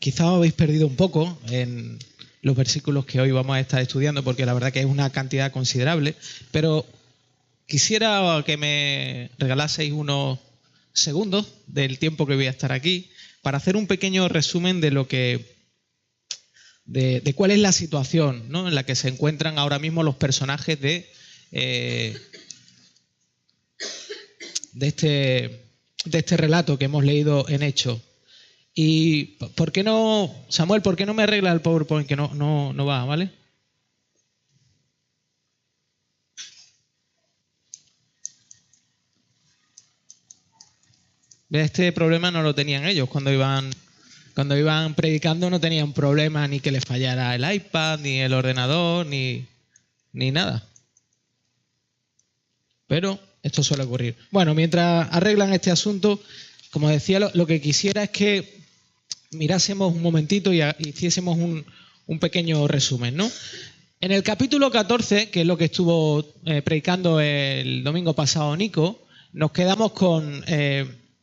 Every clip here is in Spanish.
quizá os habéis perdido un poco en los versículos que hoy vamos a estar estudiando, porque la verdad que es una cantidad considerable, pero quisiera que me regalaseis unos segundos del tiempo que voy a estar aquí para hacer un pequeño resumen de lo que de cuál es la situación, ¿no?, en la que se encuentran ahora mismo los personajes de este relato que hemos leído en Hechos. Y ¿por qué no, Samuel, por qué no me arregla el PowerPoint, que no va, ¿vale? Este problema no lo tenían ellos cuando iban predicando, no tenían problema ni que les fallara el iPad, ni el ordenador, ni nada. Pero esto suele ocurrir. Bueno, mientras arreglan este asunto, como decía, lo que quisiera es que mirásemos un momentito y hiciésemos un pequeño resumen, ¿no? En el capítulo 14, que es lo que estuvo predicando el domingo pasado Nico, nos quedamos con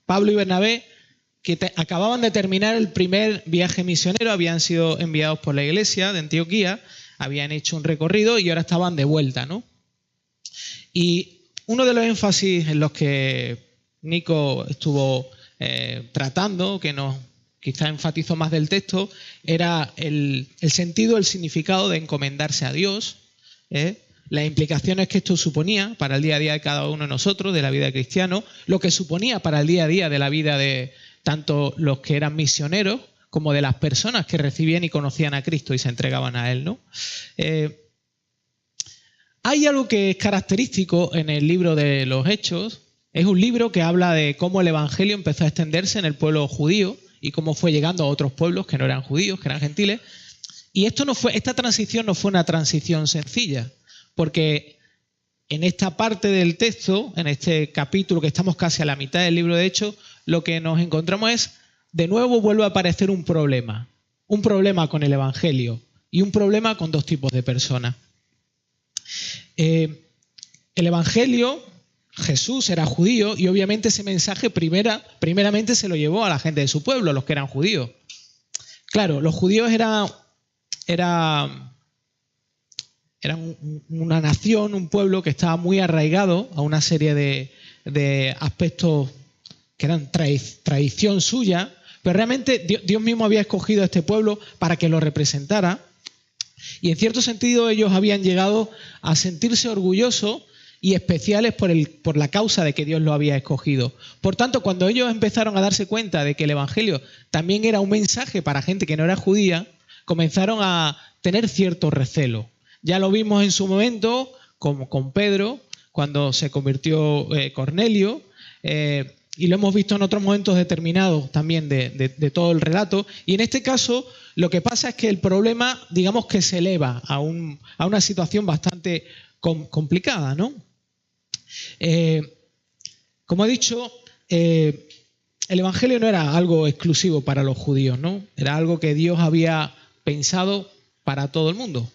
Pablo y Bernabé, que acababan de terminar el primer viaje misionero, habían sido enviados por la iglesia de Antioquía, habían hecho un recorrido y ahora estaban de vuelta, ¿no? Y uno de los énfasis en los que Nico estuvo tratando, que nos quizá enfatizó más del texto, era el sentido, el significado de encomendarse a Dios, las implicaciones que esto suponía para el día a día de cada uno de nosotros, de la vida de cristiano, lo que suponía para el día a día de la vida de tanto los que eran misioneros como de las personas que recibían y conocían a Cristo y se entregaban a Él, ¿no? Hay algo que es característico en el libro de los Hechos. Es un libro que habla de cómo el evangelio empezó a extenderse en el pueblo judío y cómo fue llegando a otros pueblos que no eran judíos, que eran gentiles. Y esta transición no fue una transición sencilla, porque en esta parte del texto, en este capítulo que estamos casi a la mitad del libro de Hechos, lo que nos encontramos es, de nuevo vuelve a aparecer un problema con el evangelio y un problema con dos tipos de personas. El evangelio, Jesús era judío y obviamente ese mensaje primeramente se lo llevó a la gente de su pueblo, los que eran judíos. Claro, los judíos eran una nación, un pueblo que estaba muy arraigado a una serie de aspectos que eran tradición suya, pero realmente Dios mismo había escogido a este pueblo para que lo representara. Y en cierto sentido ellos habían llegado a sentirse orgullosos y especiales por la causa de que Dios lo había escogido. Por tanto, cuando ellos empezaron a darse cuenta de que el evangelio también era un mensaje para gente que no era judía, comenzaron a tener cierto recelo. Ya lo vimos en su momento, como con Pedro, cuando se convirtió Cornelio, y lo hemos visto en otros momentos determinados también de todo el relato. Y en este caso, lo que pasa es que el problema, digamos que se eleva a una situación bastante complicada, ¿no? Como he dicho, el evangelio no era algo exclusivo para los judíos, ¿no? Era algo que Dios había pensado para todo el mundo.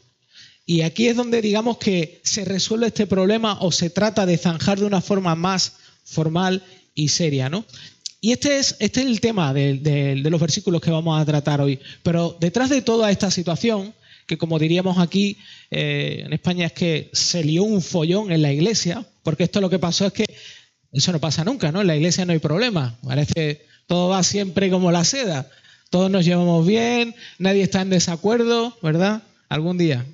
Y aquí es donde digamos que se resuelve este problema o se trata de zanjar de una forma más formal y seria, ¿no? Y este es el tema de los versículos que vamos a tratar hoy. Pero detrás de toda esta situación, que como diríamos aquí en España es que se lió un follón en la iglesia, porque esto lo que pasó es que eso no pasa nunca, ¿no? En la iglesia no hay problema, parece todo va siempre como la seda, todos nos llevamos bien, nadie está en desacuerdo, ¿verdad? Algún día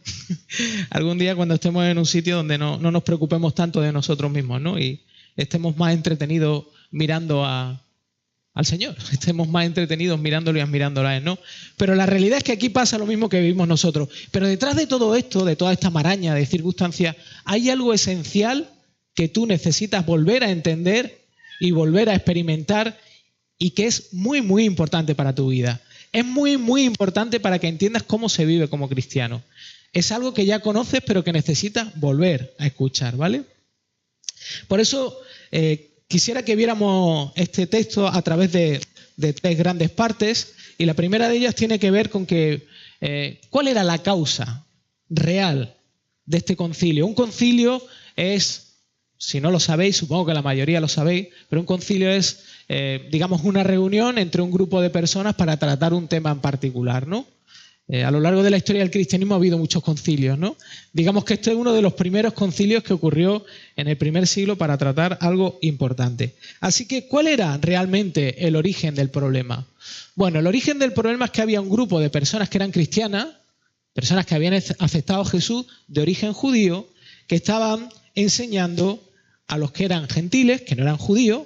cuando estemos en un sitio donde no nos preocupemos tanto de nosotros mismos, ¿no? Y estemos más entretenidos mirando al Señor, estemos más entretenidos mirándolo y admirándolo a Él, ¿no? Pero la realidad es que aquí pasa lo mismo que vivimos nosotros. Pero detrás de todo esto, de toda esta maraña de circunstancias, hay algo esencial que tú necesitas volver a entender y volver a experimentar y que es muy, muy importante para tu vida. Es muy, muy importante para que entiendas cómo se vive como cristiano. Es algo que ya conoces, pero que necesitas volver a escuchar, ¿vale? Por eso quisiera que viéramos este texto a través de tres grandes partes, y la primera de ellas tiene que ver con que ¿cuál era la causa real de este concilio? Un concilio es si no lo sabéis, supongo que la mayoría lo sabéis, pero un concilio es, digamos, una reunión entre un grupo de personas para tratar un tema en particular, ¿no? A lo largo de la historia del cristianismo ha habido muchos concilios, ¿no? Digamos que este es uno de los primeros concilios que ocurrió en el primer siglo para tratar algo importante. Así que, ¿cuál era realmente el origen del problema? Bueno, el origen del problema es que había un grupo de personas que eran cristianas, personas que habían aceptado a Jesús de origen judío, que estaban enseñando a los que eran gentiles, que no eran judíos,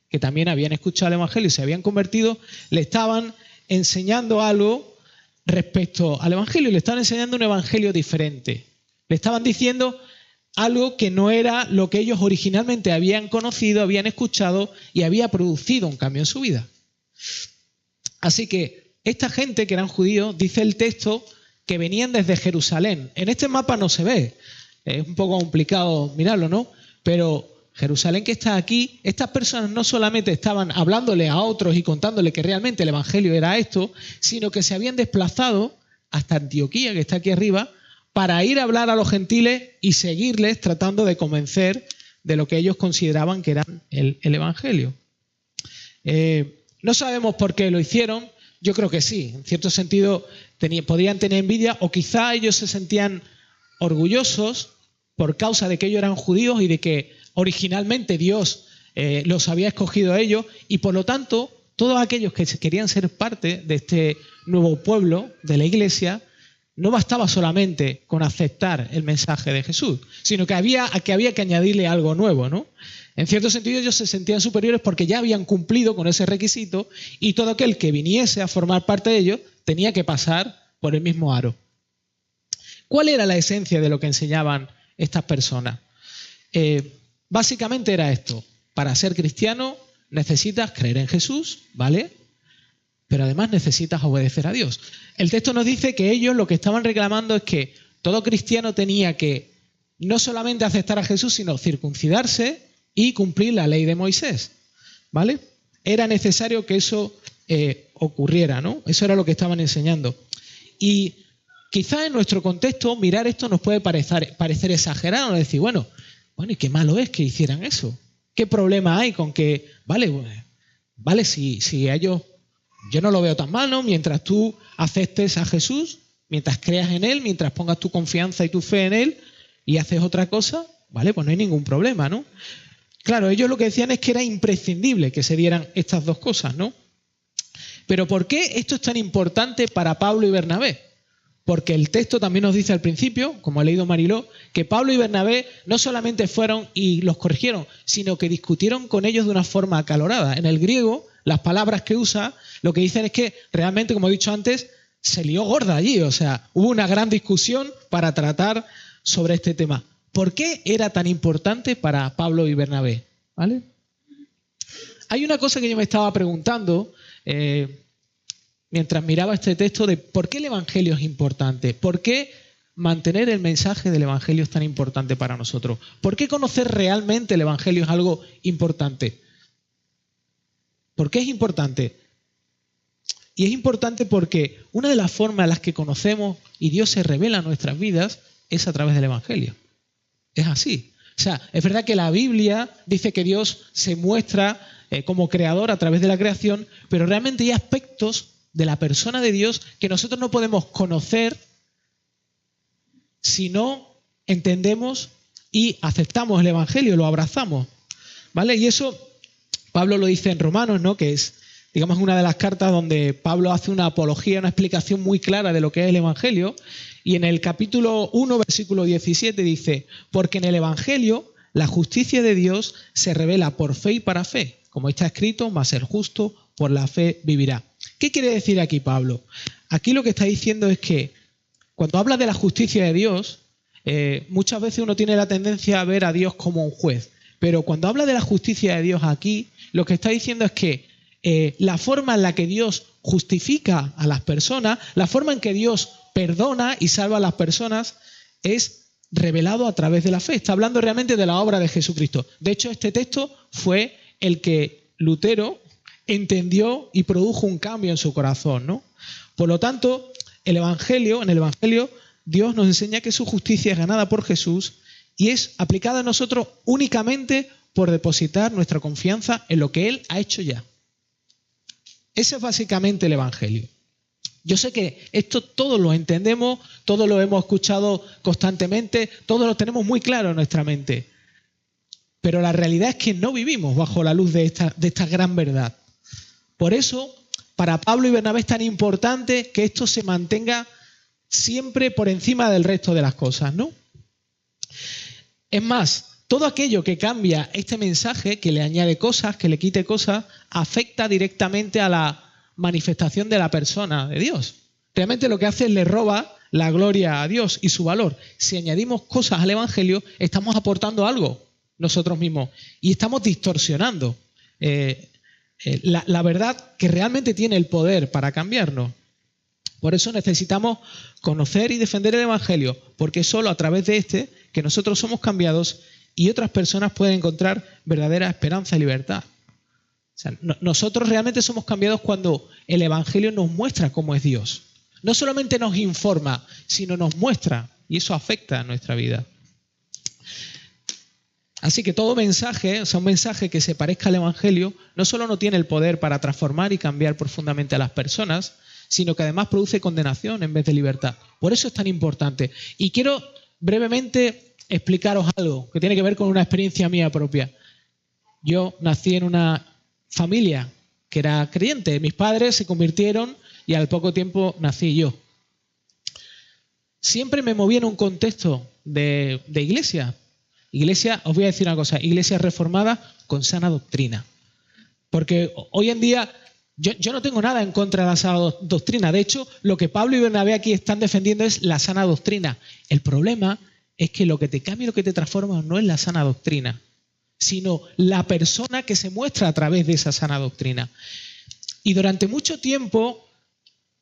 que también habían escuchado el Evangelio y se habían convertido, le estaban enseñando algo respecto al Evangelio, le estaban enseñando un Evangelio diferente. Le estaban diciendo algo que no era lo que ellos originalmente habían conocido, habían escuchado y había producido un cambio en su vida. Así que esta gente que eran judíos, dice el texto, que venían desde Jerusalén. En este mapa no se ve, es un poco complicado mirarlo, ¿no? Pero Jerusalén que está aquí, estas personas no solamente estaban hablándole a otros y contándole que realmente el Evangelio era esto, sino que se habían desplazado hasta Antioquía, que está aquí arriba, para ir a hablar a los gentiles y seguirles tratando de convencer de lo que ellos consideraban que era el Evangelio. No sabemos por qué lo hicieron, yo creo que sí, en cierto sentido podían tener envidia o quizá ellos se sentían orgullosos por causa de que ellos eran judíos y de que originalmente Dios los había escogido a ellos y por lo tanto todos aquellos que querían ser parte de este nuevo pueblo de la iglesia no bastaba solamente con aceptar el mensaje de Jesús, sino que había que añadirle algo nuevo, ¿no? En cierto sentido ellos se sentían superiores porque ya habían cumplido con ese requisito y todo aquel que viniese a formar parte de ellos tenía que pasar por el mismo aro. ¿Cuál era la esencia de lo que enseñaban estas personas? Básicamente era esto: para ser cristiano necesitas creer en Jesús, ¿vale? Pero además necesitas obedecer a Dios. El texto nos dice que ellos lo que estaban reclamando es que todo cristiano tenía que no solamente aceptar a Jesús, sino circuncidarse y cumplir la ley de Moisés, ¿vale? Era necesario que eso ocurriera, ¿no? Eso era lo que estaban enseñando. Y quizá en nuestro contexto mirar esto nos puede parecer exagerado, ¿no? Decir, bueno, ¿y qué malo es que hicieran eso? ¿Qué problema hay con que, vale, si ellos, yo no lo veo tan mal, ¿no? Mientras tú aceptes a Jesús, mientras creas en Él, mientras pongas tu confianza y tu fe en Él y haces otra cosa, vale, pues no hay ningún problema, ¿no? Claro, ellos lo que decían es que era imprescindible que se dieran estas dos cosas, ¿no? Pero ¿por qué esto es tan importante para Pablo y Bernabé? Porque el texto también nos dice al principio, como ha leído Mariló, que Pablo y Bernabé no solamente fueron y los corrigieron, sino que discutieron con ellos de una forma acalorada. En el griego, las palabras que usa, lo que dicen es que realmente, como he dicho antes, se lió gorda allí. O sea, hubo una gran discusión para tratar sobre este tema. ¿Por qué era tan importante para Pablo y Bernabé? ¿Vale? Hay una cosa que yo me estaba preguntando mientras miraba este texto de por qué el Evangelio es importante, por qué mantener el mensaje del Evangelio es tan importante para nosotros, por qué conocer realmente el Evangelio es algo importante. ¿Por qué es importante? Y es importante porque una de las formas en las que conocemos y Dios se revela en nuestras vidas es a través del Evangelio. Es así. O sea, es verdad que la Biblia dice que Dios se muestra como creador a través de la creación, pero realmente hay aspectos de la persona de Dios que nosotros no podemos conocer si no entendemos y aceptamos el Evangelio, lo abrazamos, ¿vale? Y eso Pablo lo dice en Romanos, ¿no? Que es, digamos, una de las cartas donde Pablo hace una apología, una explicación muy clara de lo que es el Evangelio. Y en el capítulo 1, versículo 17 dice: porque en el Evangelio la justicia de Dios se revela por fe y para fe, como está escrito, mas el justo por la fe vivirá. ¿Qué quiere decir aquí Pablo? Aquí lo que está diciendo es que cuando habla de la justicia de Dios, muchas veces uno tiene la tendencia a ver a Dios como un juez. Pero cuando habla de la justicia de Dios aquí, lo que está diciendo es que la forma en la que Dios justifica a las personas, la forma en que Dios perdona y salva a las personas, es revelado a través de la fe. Está hablando realmente de la obra de Jesucristo. De hecho, este texto fue el que Lutero entendió y produjo un cambio en su corazón, ¿no? Por lo tanto, en el Evangelio, Dios nos enseña que su justicia es ganada por Jesús y es aplicada a nosotros únicamente por depositar nuestra confianza en lo que Él ha hecho ya. Ese es básicamente el Evangelio. Yo sé que esto todos lo entendemos, todos lo hemos escuchado constantemente, todos lo tenemos muy claro en nuestra mente. Pero la realidad es que no vivimos bajo la luz de esta gran verdad. Por eso, para Pablo y Bernabé es tan importante que esto se mantenga siempre por encima del resto de las cosas, ¿no? Es más, todo aquello que cambia este mensaje, que le añade cosas, que le quite cosas, afecta directamente a la manifestación de la persona de Dios. Realmente lo que hace es le roba la gloria a Dios y su valor. Si añadimos cosas al Evangelio, estamos aportando algo nosotros mismos y estamos distorsionando la verdad que realmente tiene el poder para cambiarnos. Por eso necesitamos conocer y defender el Evangelio, porque es solo a través de este que nosotros somos cambiados y otras personas pueden encontrar verdadera esperanza y libertad. O sea, nosotros realmente somos cambiados cuando el Evangelio nos muestra cómo es Dios. No solamente nos informa, sino nos muestra, y eso afecta a nuestra vida. Así que todo mensaje, o sea, un mensaje que se parezca al Evangelio, no solo no tiene el poder para transformar y cambiar profundamente a las personas, sino que además produce condenación en vez de libertad. Por eso es tan importante. Y quiero brevemente explicaros algo que tiene que ver con una experiencia mía propia. Yo nací en una familia que era creyente. Mis padres se convirtieron y al poco tiempo nací yo. Siempre me moví en un contexto de iglesia. Iglesia, os voy a decir una cosa, iglesia reformada con sana doctrina. Porque hoy en día yo no tengo nada en contra de la sana doctrina. De hecho, lo que Pablo y Bernabé aquí están defendiendo es la sana doctrina. El problema es que lo que te cambia y lo que te transforma no es la sana doctrina, sino la persona que se muestra a través de esa sana doctrina. Y durante mucho tiempo,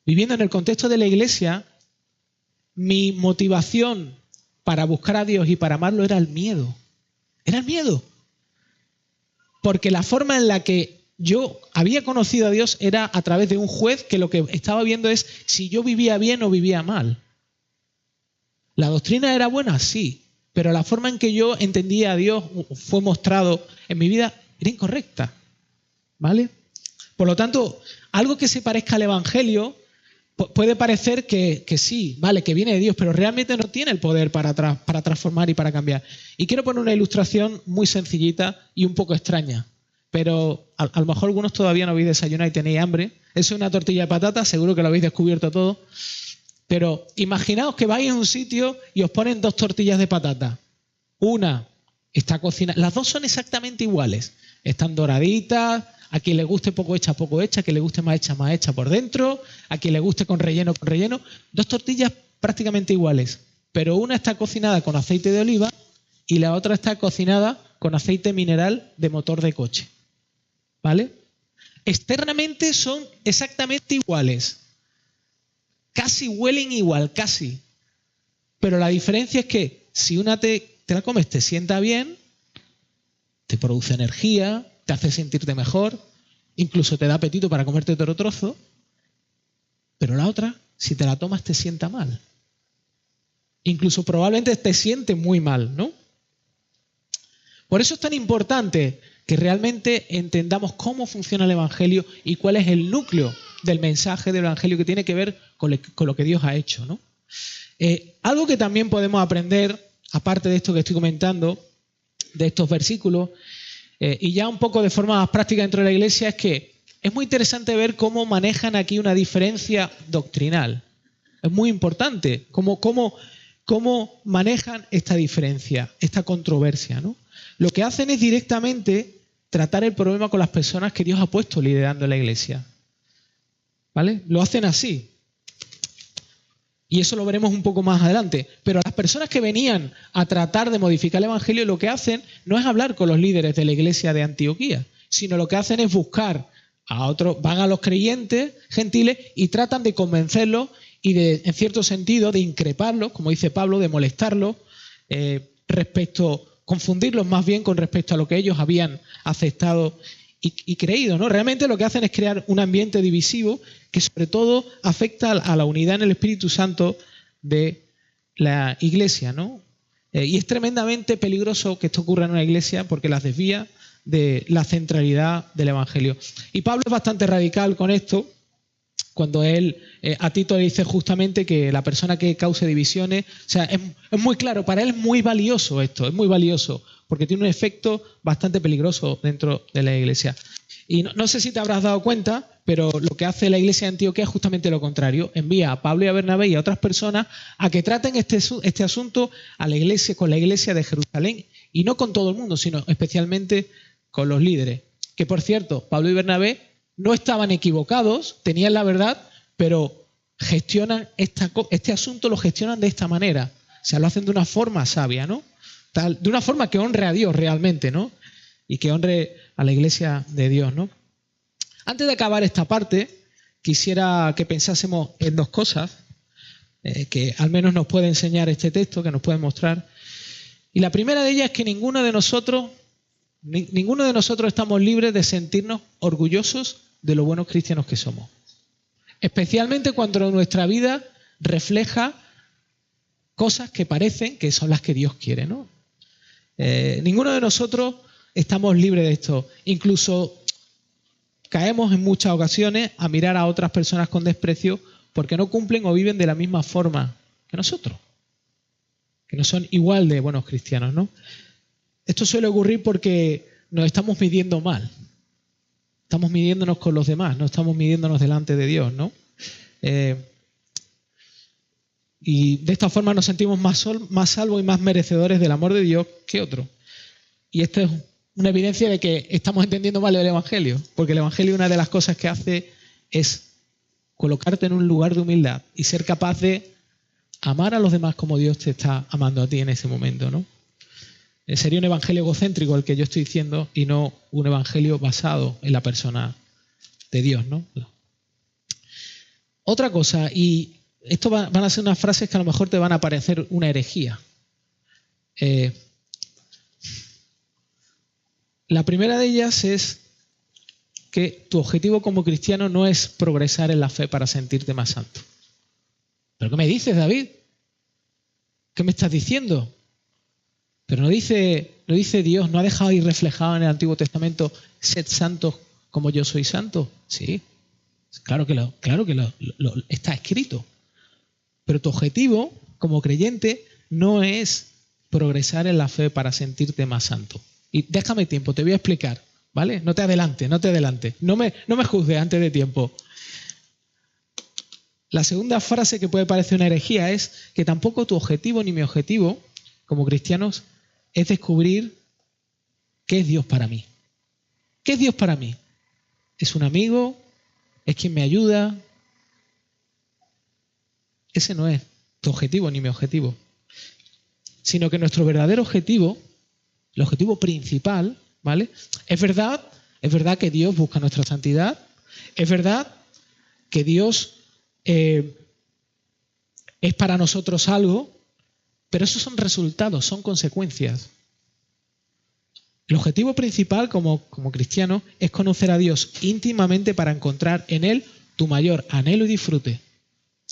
viviendo en el contexto de la iglesia, mi motivación para buscar a Dios y para amarlo era el miedo. Era el miedo. Porque la forma en la que yo había conocido a Dios era a través de un juez que lo que estaba viendo es si yo vivía bien o vivía mal. ¿La doctrina era buena? Sí. Pero la forma en que yo entendía a Dios fue mostrado en mi vida era incorrecta. ¿Vale? Por lo tanto, algo que se parezca al Evangelio puede parecer que sí, vale, que viene de Dios, pero realmente no tiene el poder para transformar y para cambiar. Y quiero poner una ilustración muy sencillita y un poco extraña, pero a lo mejor algunos todavía no habéis desayunado y tenéis hambre. Eso es una tortilla de patata, seguro que lo habéis descubierto todo. Pero imaginaos que vais a un sitio y os ponen 2 tortillas de patata. Una está cocinada, las 2 son exactamente iguales. Están doraditas, a quien le guste poco hecha, a quien le guste más hecha por dentro, a quien le guste con relleno. 2 tortillas prácticamente iguales, pero una está cocinada con aceite de oliva y la otra está cocinada con aceite mineral de motor de coche. ¿Vale? Externamente son exactamente iguales. Casi huelen igual, casi. Pero la diferencia es que si una te la comes, te sienta bien, te produce energía, te hace sentirte mejor, incluso te da apetito para comerte otro trozo, pero la otra, si te la tomas, te sienta mal. Incluso probablemente te siente muy mal, ¿no? Por eso es tan importante que realmente entendamos cómo funciona el Evangelio y cuál es el núcleo del mensaje del Evangelio que tiene que ver con lo que Dios ha hecho, ¿no? Algo que también podemos aprender, aparte de esto que estoy comentando, de estos versículos, y ya un poco de forma más práctica dentro de la iglesia, es que es muy interesante ver cómo manejan aquí una diferencia doctrinal. Es muy importante cómo manejan esta diferencia, esta controversia, ¿no? Lo que hacen es directamente tratar el problema con las personas que Dios ha puesto liderando la iglesia. ¿Vale? Lo hacen así. Y eso lo veremos un poco más adelante. Pero las personas que venían a tratar de modificar el Evangelio, lo que hacen no es hablar con los líderes de la iglesia de Antioquía, sino lo que hacen es buscar a otros, van a los creyentes gentiles y tratan de convencerlos y de, en cierto sentido, de increparlos, como dice Pablo, de molestarlos, confundirlos más bien con respecto a lo que ellos habían aceptado y creído, ¿no? Realmente lo que hacen es crear un ambiente divisivo que sobre todo afecta a la unidad en el Espíritu Santo de la iglesia, ¿no? Y es tremendamente peligroso que esto ocurra en una iglesia porque las desvía de la centralidad del Evangelio. Y Pablo es bastante radical con esto cuando él a Tito le dice justamente que la persona que cause divisiones, o sea, es muy claro, para él es muy valioso esto, es muy valioso porque tiene un efecto bastante peligroso dentro de la iglesia. Y no sé si te habrás dado cuenta, pero lo que hace la iglesia de Antioquía es justamente lo contrario. Envía a Pablo y a Bernabé y a otras personas a que traten este asunto a la iglesia, con la iglesia de Jerusalén, y no con todo el mundo, sino especialmente con los líderes. Que por cierto, Pablo y Bernabé no estaban equivocados, tenían la verdad, pero gestionan este asunto, lo gestionan de esta manera. O sea, lo hacen de una forma sabia, ¿no? De una forma que honre a Dios realmente, ¿no? Y que honre a la iglesia de Dios, ¿no? Antes de acabar esta parte, quisiera que pensásemos en dos cosas que al menos nos puede enseñar este texto, que nos puede mostrar. Y la primera de ellas es que ninguno de nosotros estamos libres de sentirnos orgullosos de lo buenos cristianos que somos. Especialmente cuando nuestra vida refleja cosas que parecen que son las que Dios quiere, ¿no? Ninguno de nosotros estamos libres de esto. Incluso caemos en muchas ocasiones a mirar a otras personas con desprecio porque no cumplen o viven de la misma forma que nosotros, que no son igual de buenos cristianos, ¿no? Esto suele ocurrir porque nos estamos midiendo mal. Estamos midiéndonos con los demás, no estamos midiéndonos delante de Dios, ¿no? Y de esta forma nos sentimos más salvos y más merecedores del amor de Dios que otros. Y esto es una evidencia de que estamos entendiendo mal el Evangelio, porque el Evangelio, una de las cosas que hace es colocarte en un lugar de humildad y ser capaz de amar a los demás como Dios te está amando a ti en ese momento, ¿no? Sería un evangelio egocéntrico el que yo estoy diciendo y no un evangelio basado en la persona de Dios, ¿no? Otra cosa, y esto van a ser unas frases que a lo mejor te van a parecer una herejía. La primera de ellas es que tu objetivo como cristiano no es progresar en la fe para sentirte más santo. ¿Pero qué me dices, David? ¿Qué me estás diciendo? Pero no dice Dios, no ha dejado ahí reflejado en el Antiguo Testamento, sed santos como yo soy santo. Sí, claro que lo está escrito. Pero tu objetivo como creyente no es progresar en la fe para sentirte más santo. Y déjame tiempo, te voy a explicar, ¿vale? No te adelantes. No me juzgues antes de tiempo. La segunda frase que puede parecer una herejía es que tampoco tu objetivo ni mi objetivo como cristianos es descubrir qué es Dios para mí. ¿Qué es Dios para mí? ¿Es un amigo? ¿Es quien me ayuda? Ese no es tu objetivo ni mi objetivo. Sino que nuestro verdadero objetivo, el objetivo principal, ¿vale? Es verdad que Dios busca nuestra santidad. Es verdad que Dios es para nosotros algo, pero esos son resultados, son consecuencias. El objetivo principal como cristiano es conocer a Dios íntimamente para encontrar en Él tu mayor anhelo y disfrute.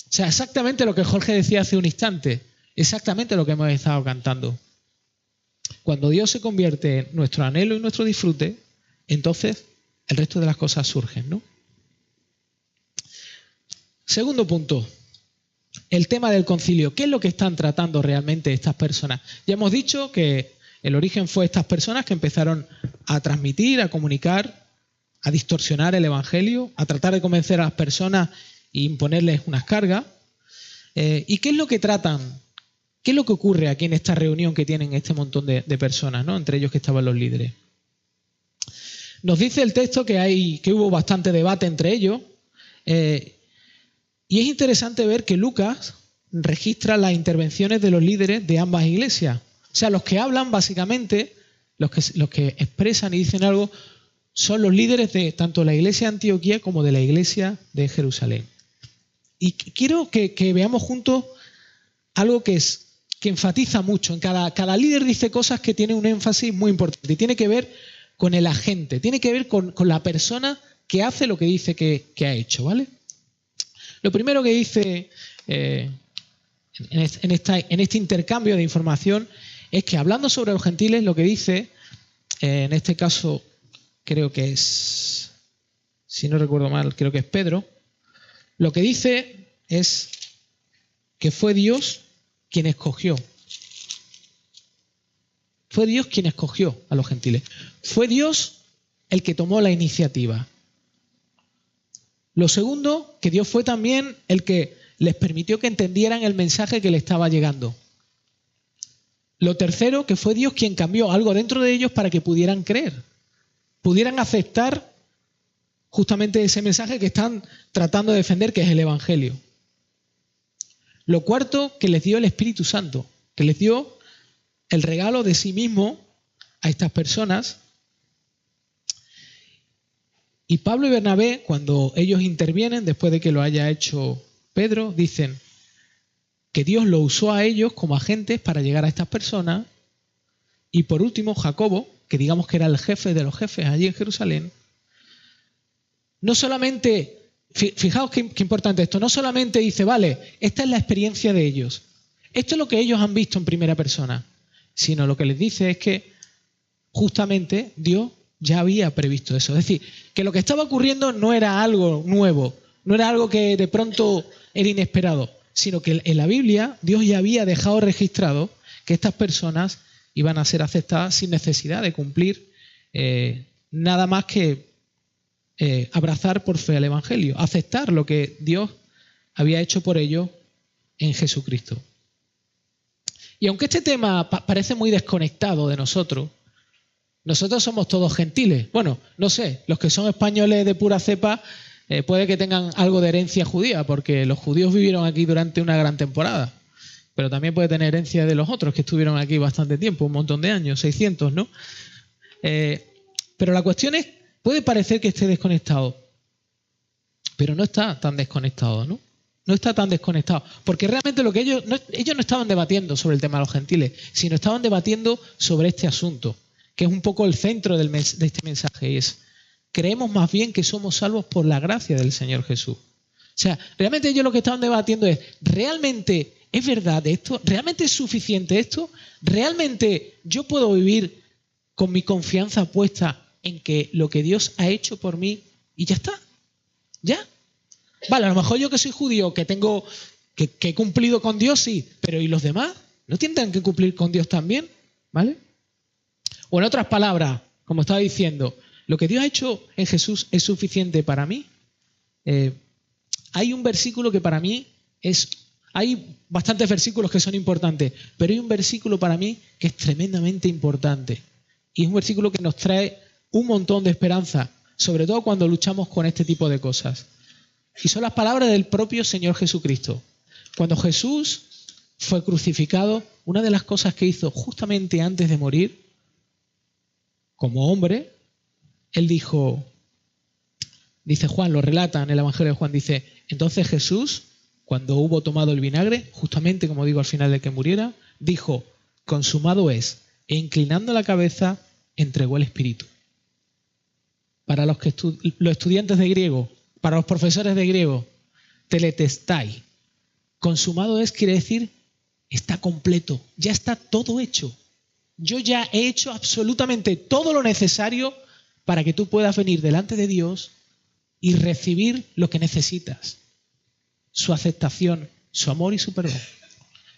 O sea, exactamente lo que Jorge decía hace un instante, exactamente lo que hemos estado cantando. Cuando Dios se convierte en nuestro anhelo y nuestro disfrute, entonces el resto de las cosas surgen, ¿no? Segundo punto. El tema del concilio. ¿Qué es lo que están tratando realmente estas personas? Ya hemos dicho que el origen fue estas personas que empezaron a transmitir, a comunicar, a distorsionar el Evangelio, a tratar de convencer a las personas e imponerles unas cargas. ¿Y qué es lo que tratan? ¿Qué es lo que ocurre aquí en esta reunión que tienen este montón de personas, ¿no? Entre ellos que estaban los líderes? Nos dice el texto que hubo bastante debate entre ellos. Y es interesante ver que Lucas registra las intervenciones de los líderes de ambas iglesias. O sea, los que hablan básicamente, los que expresan y dicen algo, son los líderes de tanto la iglesia de Antioquía como de la iglesia de Jerusalén. Y quiero que veamos juntos algo que enfatiza mucho. En cada líder dice cosas que tienen un énfasis muy importante. Y tiene que ver con el agente, tiene que ver con la persona que hace lo que dice que ha hecho, ¿vale? Lo primero que dice en este intercambio de información es que hablando sobre los gentiles, lo que dice, en este caso creo que es, si no recuerdo mal, creo que es Pedro, lo que dice es que fue Dios quien escogió. Fue Dios quien escogió a los gentiles. Fue Dios el que tomó la iniciativa. Lo segundo, que Dios fue también el que les permitió que entendieran el mensaje que le estaba llegando. Lo tercero, que fue Dios quien cambió algo dentro de ellos para que pudieran creer, pudieran aceptar justamente ese mensaje que están tratando de defender, que es el Evangelio. Lo cuarto, que les dio el Espíritu Santo, que les dio el regalo de sí mismo a estas personas. Y Pablo y Bernabé, cuando ellos intervienen, después de que lo haya hecho Pedro, dicen que Dios lo usó a ellos como agentes para llegar a estas personas. Y por último, Jacobo, que digamos que era el jefe de los jefes allí en Jerusalén, no solamente, fijaos qué importante esto, no solamente dice, vale, esta es la experiencia de ellos, esto es lo que ellos han visto en primera persona, sino lo que les dice es que justamente Dios ya había previsto eso. Es decir, que lo que estaba ocurriendo no era algo nuevo, no era algo que de pronto era inesperado, sino que en la Biblia Dios ya había dejado registrado que estas personas iban a ser aceptadas sin necesidad de cumplir nada más que abrazar por fe el Evangelio, aceptar lo que Dios había hecho por ellos en Jesucristo. Y aunque este tema parece muy desconectado de nosotros somos todos gentiles. Bueno, no sé, los que son españoles de pura cepa puede que tengan algo de herencia judía, porque los judíos vivieron aquí durante una gran temporada, pero también puede tener herencia de los otros que estuvieron aquí bastante tiempo, un montón de años, 600, ¿no? Pero la cuestión es, puede parecer que esté desconectado, pero no está tan desconectado, ¿no? No está tan desconectado, porque realmente lo que ellos no estaban debatiendo sobre el tema de los gentiles, sino estaban debatiendo sobre este asunto, que es un poco el centro de este mensaje, y es: creemos más bien que somos salvos por la gracia del Señor Jesús. O sea, realmente ellos lo que estaban debatiendo es: ¿realmente es verdad esto? ¿Realmente es suficiente esto? ¿Realmente yo puedo vivir con mi confianza puesta en que lo que Dios ha hecho por mí y ya está? ¿Ya? Vale, a lo mejor yo que soy judío, que he cumplido con Dios, sí, pero ¿y los demás? ¿No tienen que cumplir con Dios también? ¿Vale? O en otras palabras, como estaba diciendo, lo que Dios ha hecho en Jesús es suficiente para mí. Hay un versículo que para mí hay bastantes versículos que son importantes, pero hay un versículo para mí que es tremendamente importante. Y es un versículo que nos trae un montón de esperanza, sobre todo cuando luchamos con este tipo de cosas. Y son las palabras del propio Señor Jesucristo. Cuando Jesús fue crucificado, una de las cosas que hizo justamente antes de morir, como hombre, él dijo, dice Juan, lo relata en el Evangelio de Juan, dice: entonces Jesús, cuando hubo tomado el vinagre, justamente como digo al final de que muriera, dijo: consumado es, e inclinando la cabeza, entregó el Espíritu. Para los estudiantes de griego, para los profesores de griego, teletestai, consumado es quiere decir está completo, ya está todo hecho. Yo ya he hecho absolutamente todo lo necesario para que tú puedas venir delante de Dios y recibir lo que necesitas. Su aceptación, su amor y su perdón.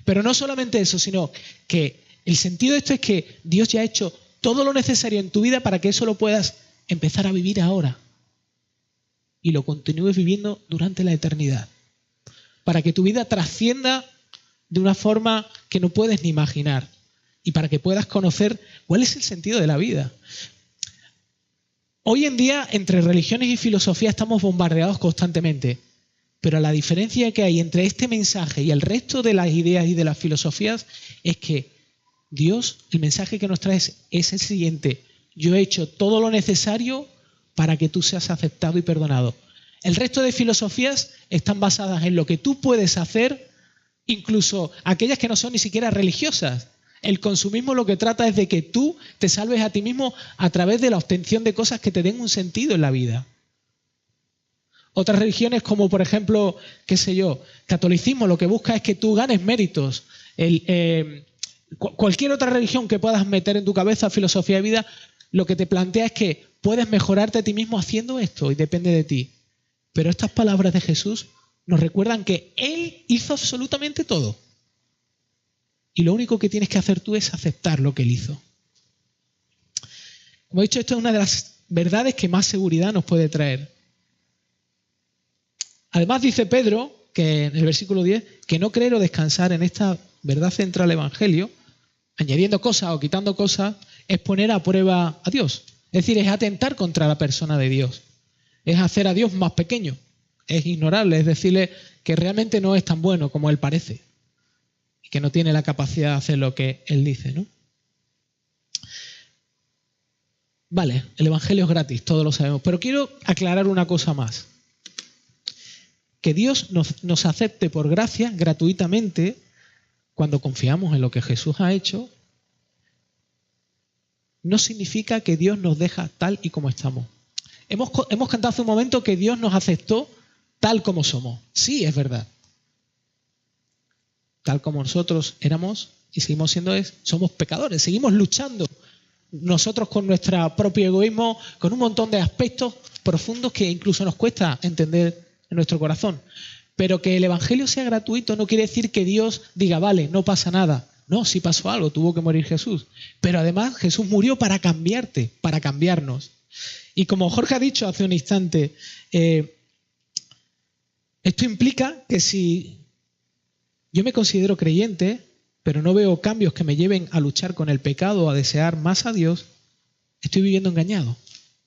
Pero no solamente eso, sino que el sentido de esto es que Dios ya ha hecho todo lo necesario en tu vida para que eso lo puedas empezar a vivir ahora. Y lo continúes viviendo durante la eternidad. Para que tu vida trascienda de una forma que no puedes ni imaginar. Y para que puedas conocer cuál es el sentido de la vida. Hoy en día, entre religiones y filosofía, estamos bombardeados constantemente. Pero la diferencia que hay entre este mensaje y el resto de las ideas y de las filosofías es que Dios, el mensaje que nos trae es el siguiente: yo he hecho todo lo necesario para que tú seas aceptado y perdonado. El resto de filosofías están basadas en lo que tú puedes hacer, incluso aquellas que no son ni siquiera religiosas. El consumismo lo que trata es de que tú te salves a ti mismo a través de la obtención de cosas que te den un sentido en la vida. Otras religiones como por ejemplo, qué sé yo, catolicismo, lo que busca es que tú ganes méritos. Cualquier otra religión que puedas meter en tu cabeza, filosofía de vida, lo que te plantea es que puedes mejorarte a ti mismo haciendo esto y depende de ti. Pero estas palabras de Jesús nos recuerdan que Él hizo absolutamente todo. Y lo único que tienes que hacer tú es aceptar lo que Él hizo. Como he dicho, esto es una de las verdades que más seguridad nos puede traer. Además dice Pedro, que en el versículo 10, que no creer o descansar en esta verdad central del Evangelio, añadiendo cosas o quitando cosas, es poner a prueba a Dios. Es decir, es atentar contra la persona de Dios. Es hacer a Dios más pequeño. Es ignorarle, es decirle que realmente no es tan bueno como Él parece. Y que no tiene la capacidad de hacer lo que Él dice, ¿no? Vale, el Evangelio es gratis, todos lo sabemos. Pero quiero aclarar una cosa más. Que Dios nos acepte por gracia, gratuitamente, cuando confiamos en lo que Jesús ha hecho, no significa que Dios nos deja tal y como estamos. Hemos cantado hace un momento que Dios nos aceptó tal como somos. Sí, es verdad. Tal como nosotros éramos y seguimos siendo, somos pecadores, seguimos luchando nosotros con nuestro propio egoísmo, con un montón de aspectos profundos que incluso nos cuesta entender en nuestro corazón. Pero que el Evangelio sea gratuito no quiere decir que Dios diga, vale, no pasa nada. No, sí pasó algo, tuvo que morir Jesús. Pero además Jesús murió para cambiarte, para cambiarnos. Y como Jorge ha dicho hace un instante, esto implica que si yo me considero creyente, pero no veo cambios que me lleven a luchar con el pecado o a desear más a Dios, estoy viviendo engañado.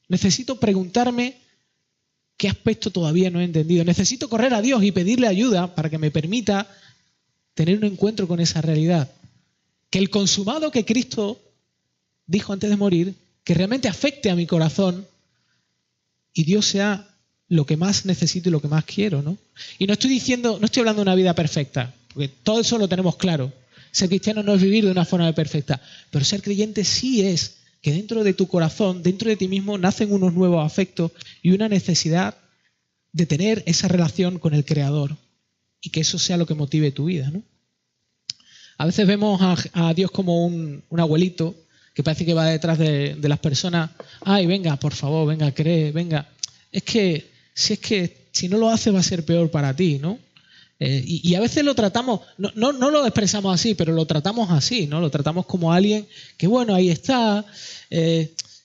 Necesito preguntarme qué aspecto todavía no he entendido. Necesito correr a Dios y pedirle ayuda para que me permita tener un encuentro con esa realidad. Que el consumado que Cristo dijo antes de morir, que realmente afecte a mi corazón y Dios sea lo que más necesito y lo que más quiero, ¿no? Y no estoy hablando de una vida perfecta, porque todo eso lo tenemos claro. Ser cristiano no es vivir de una forma perfecta, pero ser creyente sí es que dentro de tu corazón, dentro de ti mismo, nacen unos nuevos afectos y una necesidad de tener esa relación con el Creador y que eso sea lo que motive tu vida, ¿no? A veces vemos a Dios como un abuelito que parece que va detrás de las personas. Ay, venga, por favor, venga, cree, venga. Es que si no lo hace va a ser peor para ti, ¿no? Y a veces lo tratamos, no lo expresamos así, pero lo tratamos así, ¿no? Lo tratamos como alguien que, bueno, ahí está,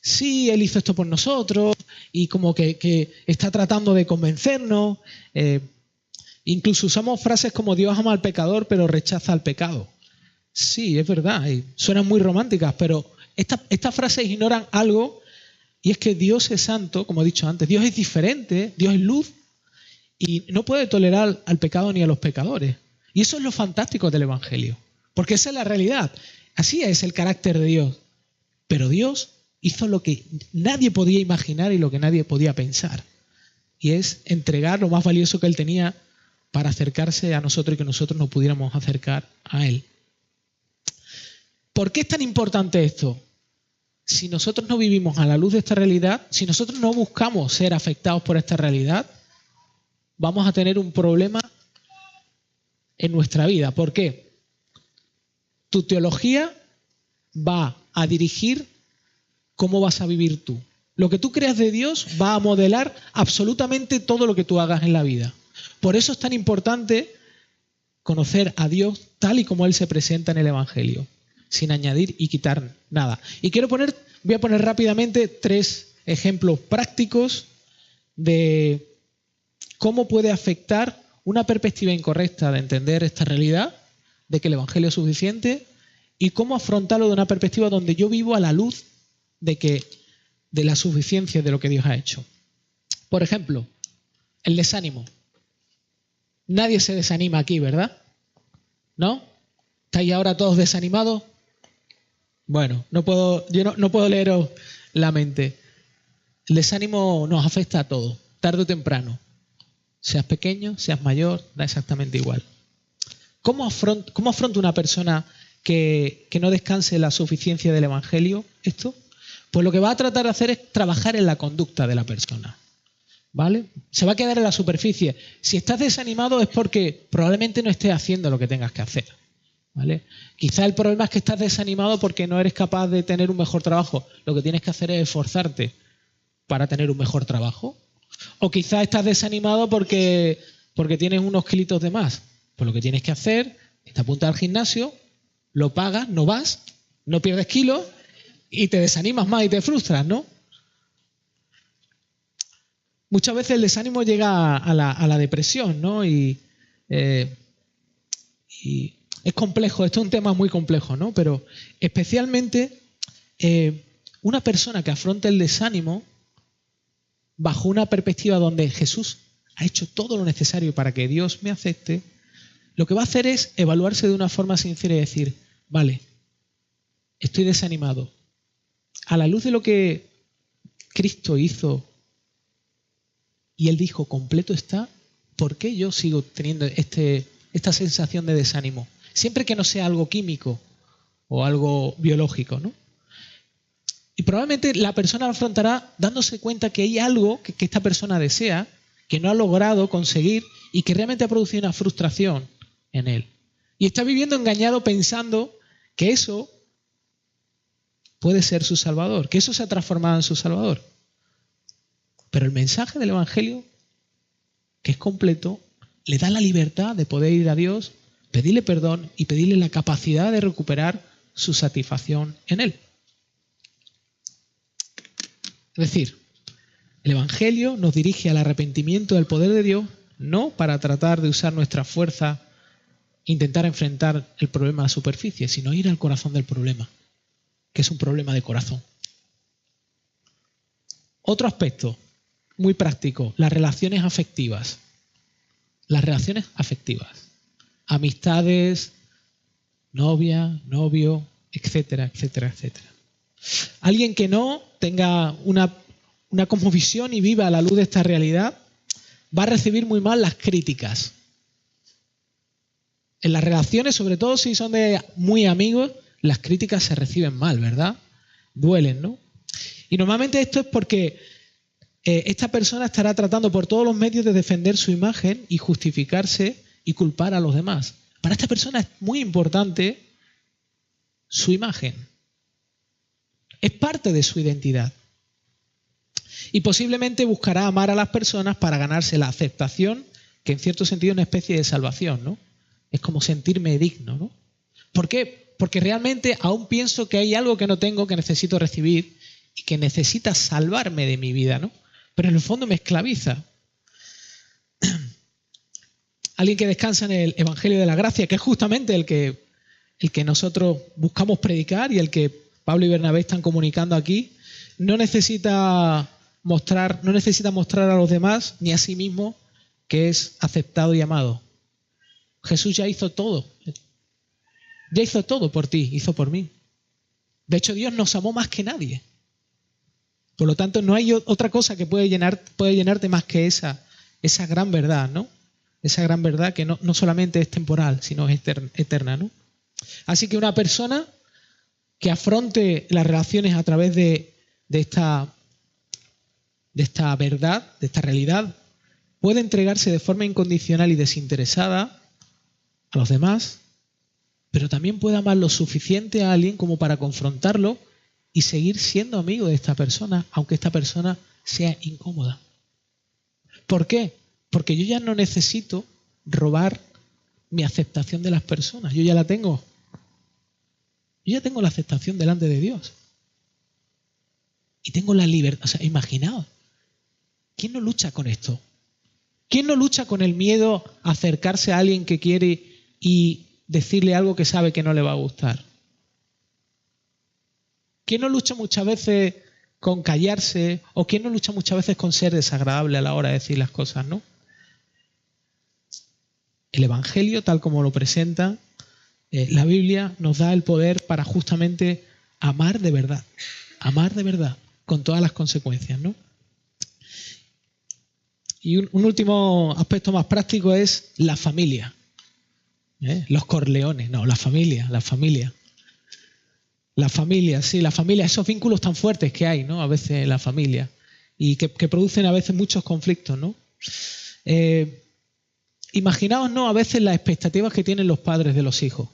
sí, Él hizo esto por nosotros y como que está tratando de convencernos. Incluso usamos frases como Dios ama al pecador, pero rechaza al pecado. Sí, es verdad, y suenan muy románticas, pero estas frases ignoran algo y es que Dios es santo, como he dicho antes, Dios es diferente, Dios es luz. Y no puede tolerar al pecado ni a los pecadores. Y eso es lo fantástico del Evangelio. Porque esa es la realidad. Así es el carácter de Dios. Pero Dios hizo lo que nadie podía imaginar y lo que nadie podía pensar. Y es entregar lo más valioso que Él tenía para acercarse a nosotros y que nosotros nos pudiéramos acercar a Él. ¿Por qué es tan importante esto? Si nosotros no vivimos a la luz de esta realidad, si nosotros no buscamos ser afectados por esta realidad, vamos a tener un problema en nuestra vida. ¿Por qué? Tu teología va a dirigir cómo vas a vivir tú. Lo que tú creas de Dios va a modelar absolutamente todo lo que tú hagas en la vida. Por eso es tan importante conocer a Dios tal y como Él se presenta en el Evangelio, sin añadir y quitar nada. Y voy a poner rápidamente 3 ejemplos prácticos de cómo puede afectar una perspectiva incorrecta de entender esta realidad, de que el Evangelio es suficiente, y cómo afrontarlo de una perspectiva donde yo vivo a la luz de la suficiencia de lo que Dios ha hecho. Por ejemplo, el desánimo. Nadie se desanima aquí, ¿verdad? ¿No? ¿Estáis ahora todos desanimados? Bueno, yo no puedo leeros la mente. El desánimo nos afecta a todos, tarde o temprano. Seas pequeño, seas mayor, da exactamente igual. ¿Cómo afronta una persona que no descanse en la suficiencia del Evangelio esto? Pues lo que va a tratar de hacer es trabajar en la conducta de la persona. ¿Vale? Se va a quedar en la superficie. Si estás desanimado es porque probablemente no estés haciendo lo que tengas que hacer. ¿vale? Quizá el problema es que estás desanimado porque no eres capaz de tener un mejor trabajo. Lo que tienes que hacer es esforzarte para tener un mejor trabajo. O quizá estás desanimado porque tienes unos kilitos de más. Pues lo que tienes que hacer es te apuntas al gimnasio, lo pagas, no vas, no pierdes kilos y te desanimas más y te frustras, ¿no? Muchas veces el desánimo llega a la depresión, ¿no? Y es complejo, esto es un tema muy complejo, ¿no? Pero especialmente una persona que afronta el desánimo bajo una perspectiva donde Jesús ha hecho todo lo necesario para que Dios me acepte, lo que va a hacer es evaluarse de una forma sincera y decir, vale, estoy desanimado. A la luz de lo que Cristo hizo y Él dijo, completo está, ¿por qué yo sigo teniendo esta sensación de desánimo? Siempre que no sea algo químico o algo biológico, ¿no? Y probablemente la persona lo afrontará dándose cuenta que hay algo que esta persona desea, que no ha logrado conseguir y que realmente ha producido una frustración en él. Y está viviendo engañado pensando que eso puede ser su salvador, que eso se ha transformado en su salvador. Pero el mensaje del Evangelio, que es completo, le da la libertad de poder ir a Dios, pedirle perdón y pedirle la capacidad de recuperar su satisfacción en Él. Es decir, el Evangelio nos dirige al arrepentimiento del poder de Dios, no para tratar de usar nuestra fuerza, intentar enfrentar el problema a la superficie, sino ir al corazón del problema, que es un problema de corazón. Otro aspecto muy práctico, las relaciones afectivas. Las relaciones afectivas. Amistades, novia, novio, etcétera, etcétera, etcétera. Alguien que no tenga una cosmovisión y viva a la luz de esta realidad va a recibir muy mal las críticas. En las relaciones, sobre todo si son de muy amigos, las críticas se reciben mal, ¿verdad? Duelen, ¿no? Y normalmente esto es porque esta persona estará tratando por todos los medios de defender su imagen y justificarse y culpar a los demás. Para esta persona es muy importante su imagen. Es parte de su identidad. Y posiblemente buscará amar a las personas para ganarse la aceptación, que en cierto sentido es una especie de salvación, ¿no? Es como sentirme digno, ¿no? ¿Por qué? Porque realmente aún pienso que hay algo que no tengo, que necesito recibir y que necesita salvarme de mi vida, ¿no? Pero en el fondo me esclaviza. Alguien que descansa en el Evangelio de la Gracia, que es justamente el que nosotros buscamos predicar y el que Pablo y Bernabé están comunicando aquí, no necesita mostrar a los demás ni a sí mismo que es aceptado y amado. Jesús ya hizo todo. Ya hizo todo por ti, hizo por mí. De hecho, Dios nos amó más que nadie. Por lo tanto, no hay otra cosa que puede llenarte más que esa gran verdad, ¿no? Esa gran verdad que no solamente es temporal, sino es eterna, ¿no? Así que una persona que afronte las relaciones a través de esta verdad, de esta realidad, puede entregarse de forma incondicional y desinteresada a los demás, pero también puede amar lo suficiente a alguien como para confrontarlo y seguir siendo amigo de esta persona, aunque esta persona sea incómoda. ¿Por qué? Porque yo ya no necesito robar mi aceptación de las personas. Yo ya la tengo. Yo ya tengo la aceptación delante de Dios. Y tengo la libertad. O sea, imaginaos. ¿Quién no lucha con esto? ¿Quién no lucha con el miedo a acercarse a alguien que quiere y decirle algo que sabe que no le va a gustar? ¿Quién no lucha muchas veces con callarse? ¿O quién no lucha muchas veces con ser desagradable a la hora de decir las cosas, no? El Evangelio, tal como lo presenta la Biblia, nos da el poder para justamente amar de verdad, con todas las consecuencias, ¿no? Y un último aspecto más práctico es la familia. Los Corleones, no, la familia. La familia, sí, la familia, esos vínculos tan fuertes que hay, ¿no? A veces en la familia y que producen a veces muchos conflictos, ¿no? Imaginaos, ¿no? A veces las expectativas que tienen los padres de los hijos.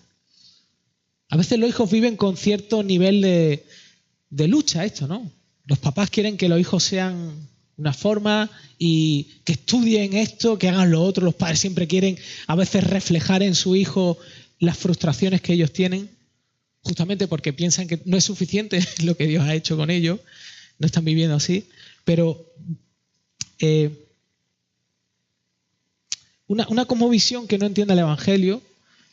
A veces los hijos viven con cierto nivel de lucha esto, ¿no? Los papás quieren que los hijos sean una forma y que estudien esto, que hagan lo otro. Los padres siempre quieren a veces reflejar en su hijo las frustraciones que ellos tienen, justamente porque piensan que no es suficiente lo que Dios ha hecho con ellos, no están viviendo así. Pero una cosmovisión que no entienda el Evangelio,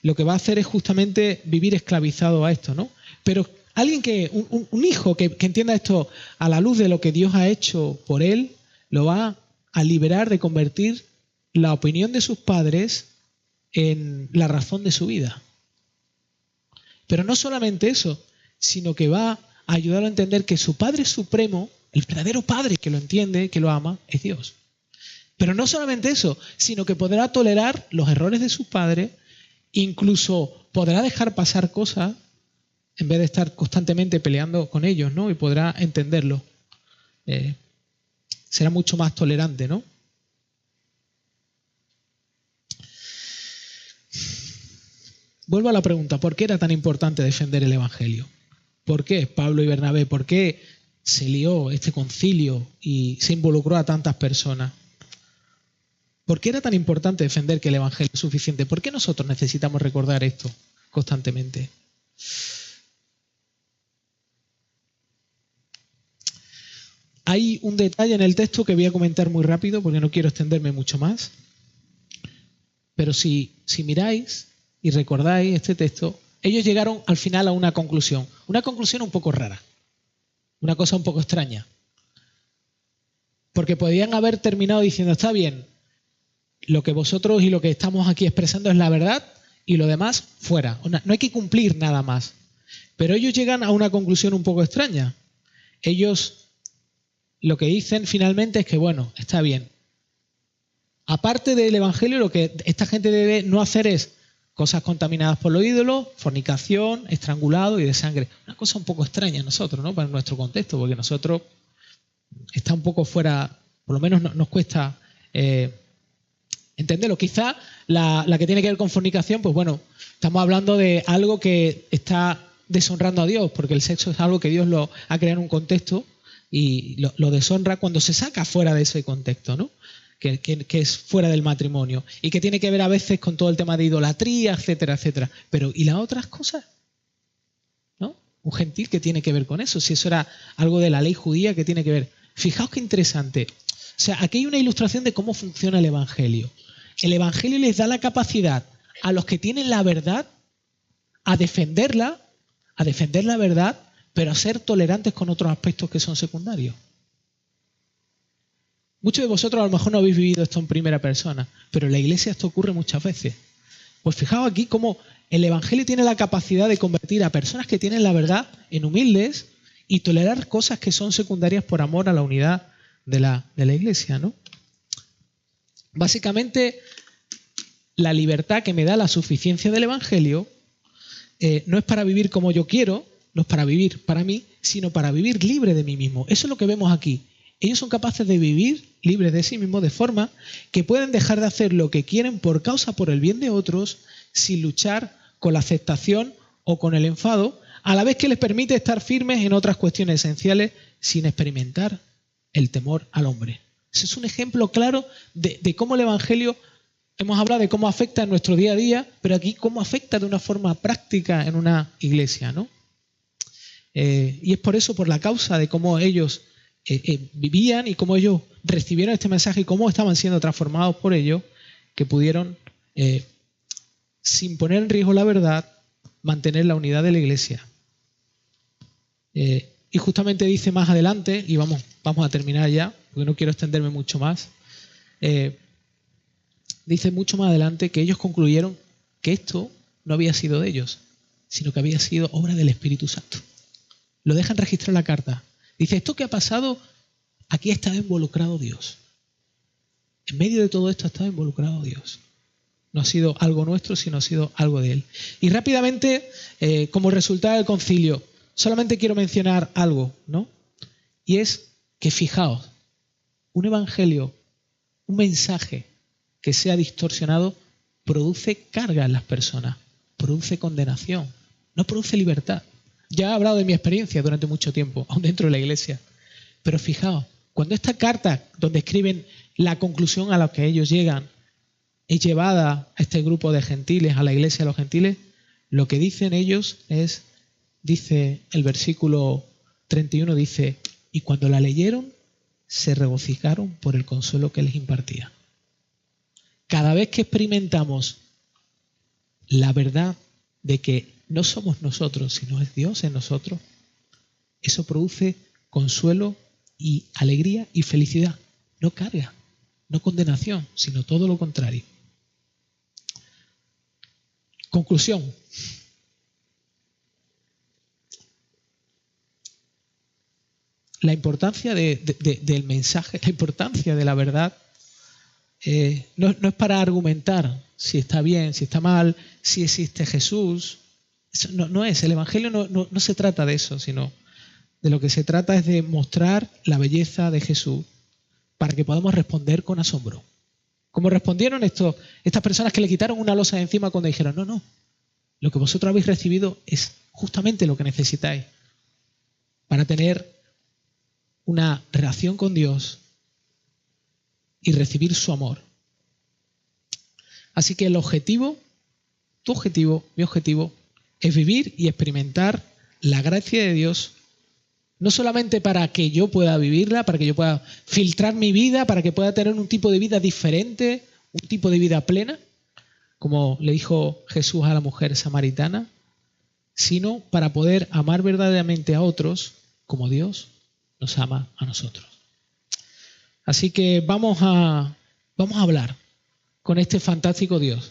lo que va a hacer es justamente vivir esclavizado a esto, ¿no? Pero alguien un hijo que entienda esto a la luz de lo que Dios ha hecho por él, lo va a liberar de convertir la opinión de sus padres en la razón de su vida. Pero no solamente eso, sino que va a ayudarlo a entender que su Padre Supremo, el verdadero Padre que lo entiende, que lo ama, es Dios. Pero no solamente eso, sino que podrá tolerar los errores de sus padres, incluso podrá dejar pasar cosas en vez de estar constantemente peleando con ellos, ¿no? Y podrá entenderlo. Será mucho más tolerante, ¿no? Vuelvo a la pregunta, ¿por qué era tan importante defender el Evangelio? ¿Por qué Pablo y Bernabé? ¿Por qué se lió este concilio y se involucró a tantas personas? ¿Por qué era tan importante defender que el Evangelio es suficiente? ¿Por qué nosotros necesitamos recordar esto constantemente? Hay un detalle en el texto que voy a comentar muy rápido porque no quiero extenderme mucho más. Pero si miráis y recordáis este texto, ellos llegaron al final a una conclusión un poco rara, una cosa un poco extraña. Porque podían haber terminado diciendo, está bien, lo que vosotros y lo que estamos aquí expresando es la verdad y lo demás fuera. No hay que cumplir nada más. Pero ellos llegan a una conclusión un poco extraña. Ellos lo que dicen finalmente es que, bueno, está bien. Aparte del Evangelio, lo que esta gente debe no hacer es cosas contaminadas por los ídolos, fornicación, estrangulado y de sangre. Una cosa un poco extraña a nosotros, ¿no? Para nuestro contexto, porque nosotros está un poco fuera, por lo menos nos cuesta entenderlo. Quizá la que tiene que ver con fornicación, pues bueno, estamos hablando de algo que está deshonrando a Dios, porque el sexo es algo que Dios lo ha creado en un contexto y lo deshonra cuando se saca fuera de ese contexto, ¿no? Que es fuera del matrimonio y que tiene que ver a veces con todo el tema de idolatría, etcétera, etcétera. Pero ¿y las otras cosas? ¿No? Un gentil, ¿qué tiene que ver con eso? Si eso era algo de la ley judía, ¿qué tiene que ver? Fijaos qué interesante. O sea, aquí hay una ilustración de cómo funciona el Evangelio. El Evangelio les da la capacidad a los que tienen la verdad a defender la verdad, pero a ser tolerantes con otros aspectos que son secundarios. Muchos de vosotros a lo mejor no habéis vivido esto en primera persona, pero en la iglesia esto ocurre muchas veces. Pues fijaos aquí cómo el Evangelio tiene la capacidad de convertir a personas que tienen la verdad en humildes y tolerar cosas que son secundarias por amor a la unidad de la iglesia, ¿no? Básicamente, la libertad que me da la suficiencia del Evangelio no es para vivir como yo quiero, no es para vivir para mí, sino para vivir libre de mí mismo. Eso es lo que vemos aquí. Ellos son capaces de vivir libres de sí mismos de forma que pueden dejar de hacer lo que quieren por el bien de otros, sin luchar con la aceptación o con el enfado, a la vez que les permite estar firmes en otras cuestiones esenciales sin experimentar el temor al hombre. Ese es un ejemplo claro de cómo el Evangelio, hemos hablado de cómo afecta en nuestro día a día, pero aquí cómo afecta de una forma práctica en una iglesia, ¿no? Y es por eso, por la causa de cómo ellos vivían y cómo ellos recibieron este mensaje y cómo estaban siendo transformados por ello, que pudieron, sin poner en riesgo la verdad, mantener la unidad de la iglesia. Y justamente dice más adelante, y vamos a terminar ya, porque no quiero extenderme mucho más, dice mucho más adelante que ellos concluyeron que esto no había sido de ellos, sino que había sido obra del Espíritu Santo. Lo dejan registrar en la carta. Dice, esto que ha pasado, aquí ha estado involucrado Dios. En medio de todo esto ha estado involucrado Dios. No ha sido algo nuestro, sino ha sido algo de Él. Y rápidamente, como resultado del concilio, solamente quiero mencionar algo, ¿no? Y es que fijaos, un evangelio, un mensaje que sea distorsionado, produce carga en las personas, produce condenación. no produce libertad. Ya he hablado de mi experiencia durante mucho tiempo, aún dentro de la iglesia. Pero fijaos, cuando esta carta donde escriben la conclusión a la que ellos llegan es llevada a este grupo de gentiles, a la iglesia de los gentiles, lo que dicen ellos es, dice el versículo 31, dice, y cuando la leyeron, se regocijaron por el consuelo que les impartía. Cada vez que experimentamos la verdad de que no somos nosotros, sino es Dios en nosotros, eso produce consuelo y alegría y felicidad. No carga, no condenación, sino todo lo contrario. Conclusión. La importancia del mensaje, la importancia de la verdad, no es para argumentar si está bien, si está mal, si existe Jesús. Eso no es. El Evangelio no se trata de eso, sino de lo que se trata es de mostrar la belleza de Jesús para que podamos responder con asombro. Como respondieron estas personas que le quitaron una losa de encima cuando dijeron, no, lo que vosotros habéis recibido es justamente lo que necesitáis para tener una relación con Dios y recibir su amor. Así que el objetivo, tu objetivo, mi objetivo, es vivir y experimentar la gracia de Dios, no solamente para que yo pueda vivirla, para que yo pueda filtrar mi vida, para que pueda tener un tipo de vida diferente, un tipo de vida plena, como le dijo Jesús a la mujer samaritana, sino para poder amar verdaderamente a otros como Dios nos ama a nosotros. Así que vamos a hablar con este fantástico Dios,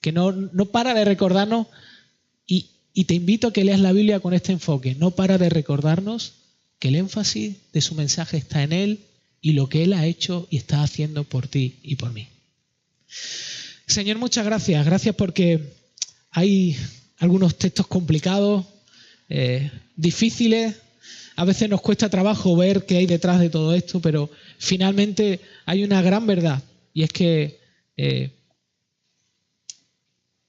que no para de recordarnos, y te invito a que leas la Biblia con este enfoque. No para de recordarnos que el énfasis de su mensaje está en Él y lo que Él ha hecho y está haciendo por ti y por mí. Señor, muchas gracias. Gracias porque hay algunos textos complicados, difíciles. A veces nos cuesta trabajo ver qué hay detrás de todo esto, pero finalmente hay una gran verdad, y es que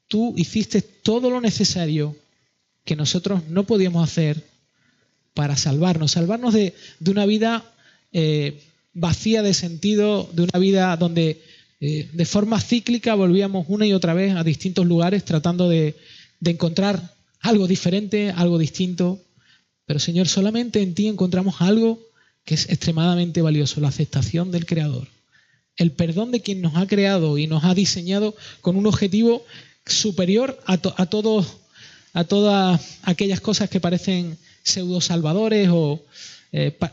tú hiciste todo lo necesario que nosotros no podíamos hacer para salvarnos de una vida vacía de sentido, de una vida donde de forma cíclica volvíamos una y otra vez a distintos lugares tratando de encontrar algo diferente, algo distinto. Pero Señor, solamente en ti encontramos algo que es extremadamente valioso, la aceptación del Creador, el perdón de quien nos ha creado y nos ha diseñado con un objetivo superior a todas aquellas cosas que parecen pseudo salvadores o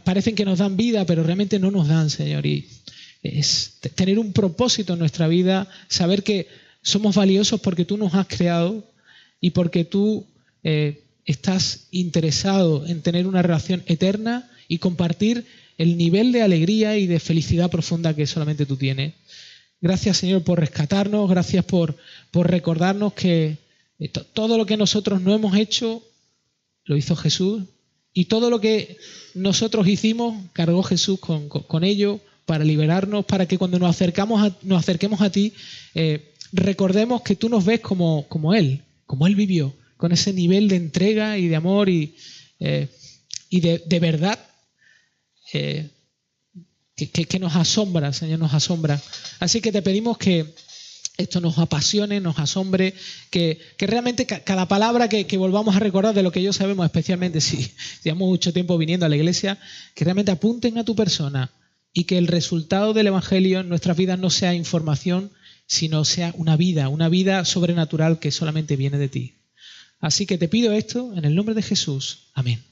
parecen que nos dan vida, pero realmente no nos dan, Señor. Y es tener un propósito en nuestra vida, saber que somos valiosos porque tú nos has creado y porque tú estás interesado en tener una relación eterna y compartir el nivel de alegría y de felicidad profunda que solamente tú tienes. Gracias, Señor, por rescatarnos, gracias por recordarnos que todo lo que nosotros no hemos hecho, lo hizo Jesús, y todo lo que nosotros hicimos, cargó Jesús con ello para liberarnos, para que cuando nos acerquemos a ti, recordemos que tú nos ves como Él vivió, con ese nivel de entrega y de amor y de verdad que nos asombra, Señor, nos asombra. Así que te pedimos que esto nos apasione, nos asombre, que realmente cada palabra que volvamos a recordar de lo que yo sabemos, especialmente si llevamos mucho tiempo viniendo a la iglesia, que realmente apunten a tu persona y que el resultado del Evangelio en nuestras vidas no sea información, sino sea una vida sobrenatural que solamente viene de ti. Así que te pido esto en el nombre de Jesús. Amén.